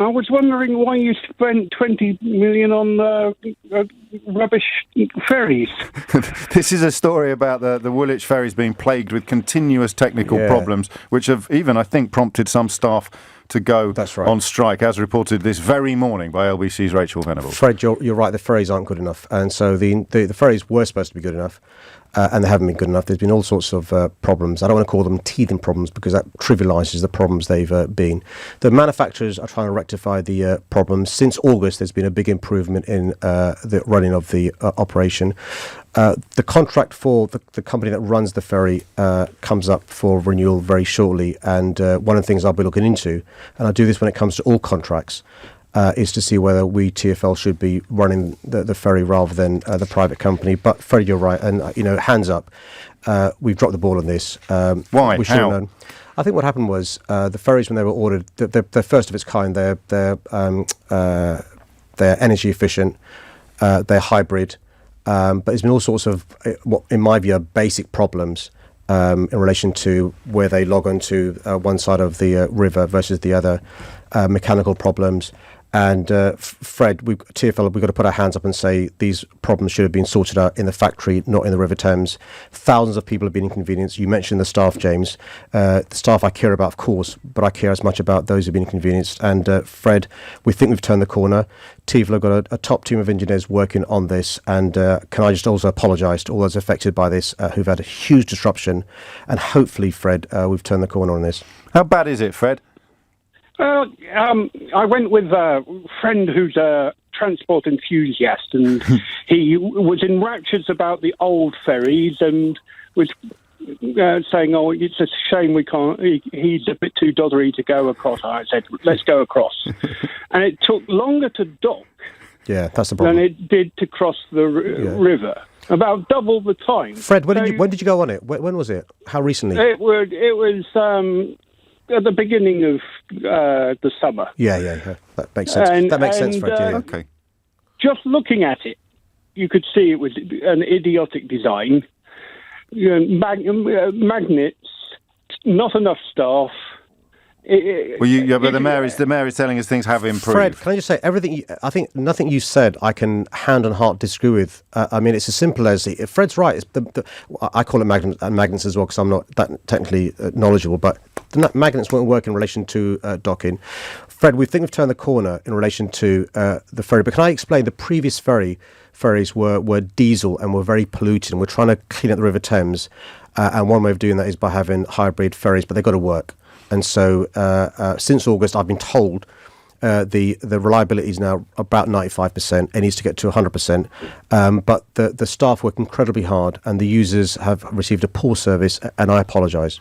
I was wondering why you spent 20 million on rubbish ferries. This is a story about the Woolwich ferries being plagued with continuous technical problems, which have even, I think, prompted some staff to go on strike, as reported this very morning by LBC's Rachel Venables. Fred, you're right, the ferries aren't good enough. And so the ferries were supposed to be good enough, and they haven't been good enough. There's been all sorts of problems. I don't want to call them teething problems because that trivialises the problems they've been. The manufacturers are trying to rectify the problems. Since August, there's been a big improvement in the running of the operation. The contract for the company that runs the ferry comes up for renewal very shortly, and one of the things I'll be looking into, and I do this when it comes to all contracts, is to see whether we TfL should be running the ferry rather than the private company. But Fred, you're right, and hands up, we've dropped the ball on this. Why? We should have known. I think what happened was the ferries, when they were ordered, they're first of its kind. They're energy efficient. They're hybrid. But there's been all sorts of, what in my view, are basic problems in relation to where they log onto one side of the river versus the other, mechanical problems. And Fred, TfL, we've got to put our hands up and say these problems should have been sorted out in the factory, not in the River Thames. Thousands of people have been inconvenienced. You mentioned the staff, James. The staff I care about, of course, but I care as much about those who've been inconvenienced. And Fred, we think we've turned the corner. TfL have got a top team of engineers working on this. And can I just also apologise to all those affected by this who've had a huge disruption. And hopefully, Fred, we've turned the corner on this. How bad is it, Fred? Well, I went with a friend who's a transport enthusiast, and he was in raptures about the old ferries and was saying, "Oh, it's a shame we can't. He's a bit too doddery to go across." I said, "Let's go across," and it took longer to dock. Yeah, that's the problem. Than it did to cross the river. About double the time. Fred, when did you go on it? When was it? How recently? It was. At the beginning of the summer. Yeah. That makes sense. That makes sense, Fred. Okay. Just looking at it, you could see it was an idiotic design. Magnets, not enough staff. But the mayor is telling us things have improved. Fred, can I just say I think nothing you said I can hand on heart disagree with. I mean, it's as simple as Fred's right. It's I call it magnets as well because I'm not that technically knowledgeable, but the magnets won't work in relation to docking. Fred, we think we've turned the corner in relation to the ferry. But can I explain? The previous ferries were diesel and were very polluted, and we're trying to clean up the River Thames. And one way of doing that is by having hybrid ferries, but they've got to work. And so since August, I've been told the reliability is now about 95%. It needs to get to 100%. But the staff work incredibly hard, and the users have received a poor service, and I apologise.